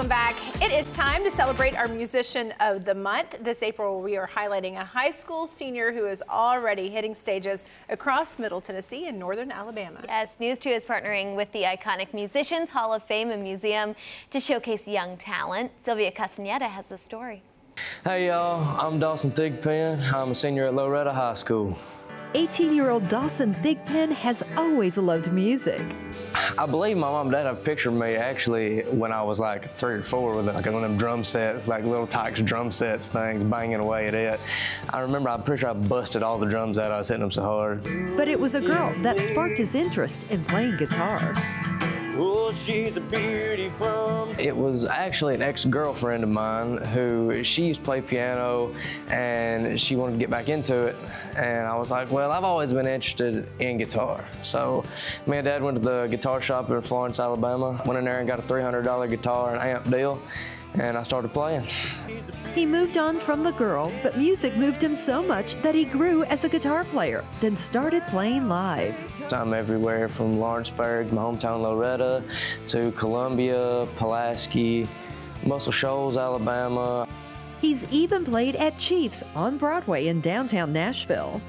welcome back. It is time to celebrate our Musician of the Month. This April, we are highlighting a high school senior who is already hitting stages across Middle Tennessee and Northern Alabama. Yes, News 2 is partnering with the iconic Musicians Hall of Fame and Museum to showcase young talent. Sylvia Castaneda has the story. Hey y'all, I'm Dawson Thigpen. I'm a senior at Loretta High School. 18-year-old Dawson Thigpen has always loved music. I believe my mom and dad have a picture of me actually when I was like 3 or 4 with like one of them drum sets, like little Tykes drum sets things, banging away at it. I remember, I'm pretty sure I busted all the drums out. I was hitting them so hard. But it was a girl that sparked his interest in playing guitar. Oh, she's a beauty from... It was actually an ex-girlfriend of mine who, she used to play piano and she wanted to get back into it. And I was like, well, I've always been interested in guitar. So me and Dad went to the guitar shop in Florence, Alabama. Went in there and got a $300 guitar and amp deal. And I started playing. He moved on from the girl, but music moved him so much that he grew as a guitar player, then started playing live. I'm everywhere from Lawrenceburg, my hometown Loretta, to Columbia, Pulaski, Muscle Shoals, Alabama. He's even played at Chiefs on Broadway in downtown Nashville.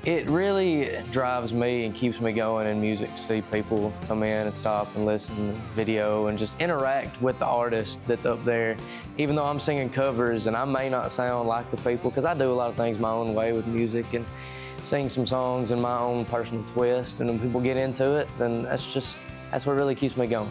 It really drives me and keeps me going in music to see people come in and stop and listen to video and just interact with the artist that's up there. Even though I'm singing covers and I may not sound like the people, because I do a lot of things my own way with music and sing some songs in my own personal twist, and when people get into it, then that's what really keeps me going.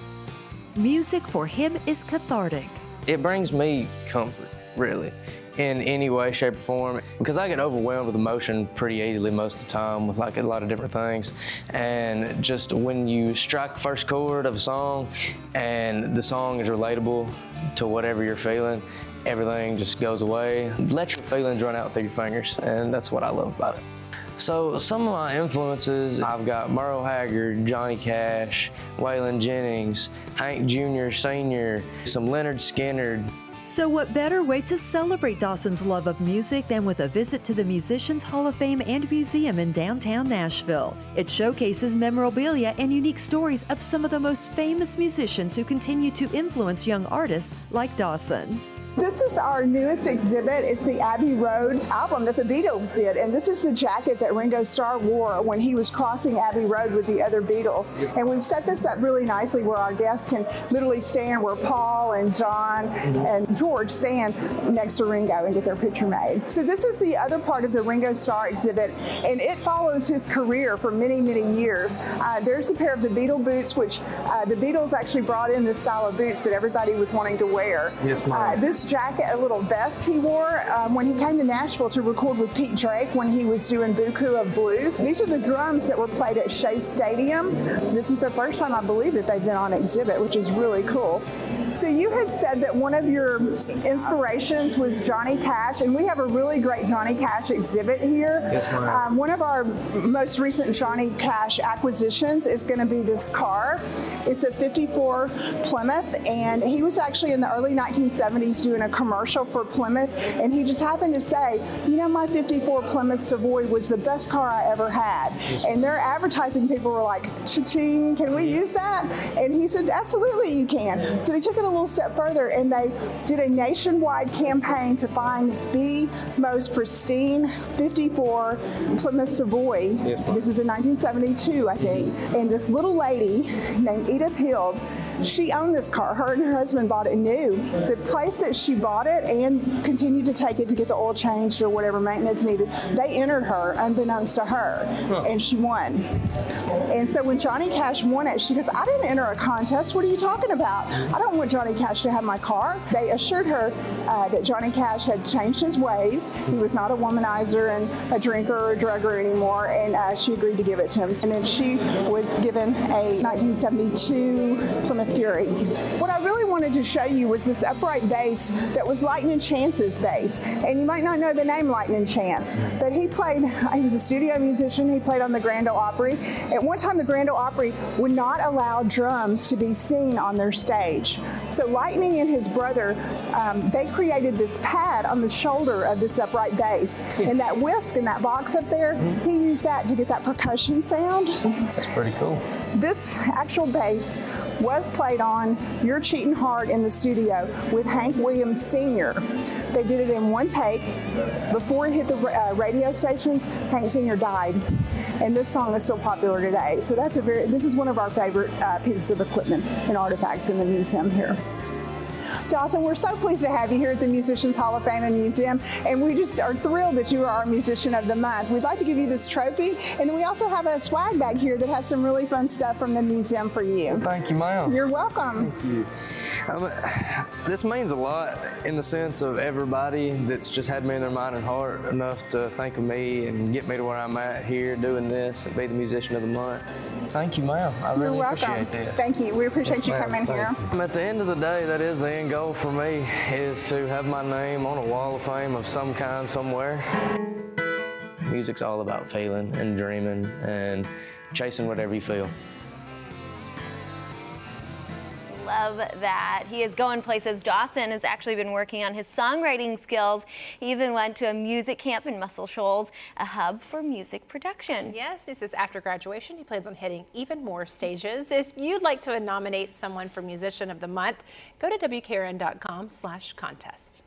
Music for him is cathartic. It brings me comfort, really, in any way, shape, or form, because I get overwhelmed with emotion pretty easily most of the time with like a lot of different things. And just when you strike the first chord of a song and the song is relatable to whatever you're feeling, everything just goes away. Let your feelings run out through your fingers, and that's what I love about it. So some of my influences, I've got Merle Haggard, Johnny Cash, Waylon Jennings, Hank Jr., Sr., some Leonard Skinner. So what better way to celebrate Dawson's love of music than with a visit to the Musicians Hall of Fame and Museum in downtown Nashville. It showcases memorabilia and unique stories of some of the most famous musicians who continue to influence young artists like Dawson. This is our newest exhibit. It's the Abbey Road album that the Beatles did, and this is the jacket that Ringo Starr wore when he was crossing Abbey Road with the other Beatles. And we've set this up really nicely where our guests can literally stand where Paul and John and George stand next to Ringo and get their picture made. So this is the other part of the Ringo Starr exhibit, and it follows his career for many, many years. There's the pair of the Beatle boots, which the Beatles actually brought in this style of boots that everybody was wanting to wear. Yes, ma'am. This jacket, a little vest he wore when he came to Nashville to record with Pete Drake when he was doing Buku of Blues. These are the drums that were played at Shea Stadium. This is the first time I believe that they've been on exhibit, which is really cool. So you had said that one of your inspirations was Johnny Cash, and we have a really great Johnny Cash exhibit here. Yes, ma'am. One of our most recent Johnny Cash acquisitions is going to be this car. It's a 54 Plymouth, and he was actually in the early 1970s doing a commercial for Plymouth, and he just happened to say, you know, my 54 Plymouth Savoy was the best car I ever had. And their advertising people were like, cha-ching, can we use that? And he said, absolutely you can. So they took it a little step further, and they did a nationwide campaign to find the most pristine 54 Plymouth Savoy. This is in 1972, I think. And this little lady named Edith Hild, she owned this car. Her and her husband bought it new. The place that she bought it and continued to take it to get the oil changed or whatever maintenance needed, they entered her unbeknownst to her, and she won. And so when Johnny Cash won it, she goes, I didn't enter a contest. What are you talking about? I don't want Johnny Cash to have my car. They assured her that Johnny Cash had changed his ways. He was not a womanizer and a drinker or a drugger anymore, and she agreed to give it to him. And then she was given a 1972 Plymouth Fury. What I really wanted to show you was this upright bass that was Lightning Chance's bass. And you might not know the name Lightning Chance, but he was a studio musician. He played on the Grand Ole Opry. At one time, the Grand Ole Opry would not allow drums to be seen on their stage. So Lightning and his brother, they created this pad on the shoulder of this upright bass. And that whisk and that box up there, he used that to get that percussion sound. That's pretty cool. This actual bass was played on You're Cheating Hard in the studio with Hank Williams Sr. They did it in one take. Before it hit the radio stations, Hank Sr. died, and this song is still popular today. So this is one of our favorite pieces of equipment and artifacts in the museum here. Dawson, we're so pleased to have you here at the Musicians Hall of Fame and Museum, and we just are thrilled that you are our Musician of the Month. We'd like to give you this trophy, and then we also have a swag bag here that has some really fun stuff from the museum for you. Well, thank you, ma'am. You're welcome. Thank you. This means a lot in the sense of everybody that's just had me in their mind and heart enough to think of me and get me to where I'm at here doing this and be the Musician of the Month. Thank you, ma'am. I really appreciate this. Thank you. We appreciate you coming here. At the end of the day, that is the end goal for me, is to have my name on a wall of fame of some kind somewhere. Music's all about feeling and dreaming and chasing whatever you feel. Love that. He is going places. Dawson has actually been working on his songwriting skills. He even went to a music camp in Muscle Shoals, a hub for music production. Yes, he says after graduation, he plans on hitting even more stages. If you'd like to nominate someone for Musician of the Month, go to WKRN.com/contest.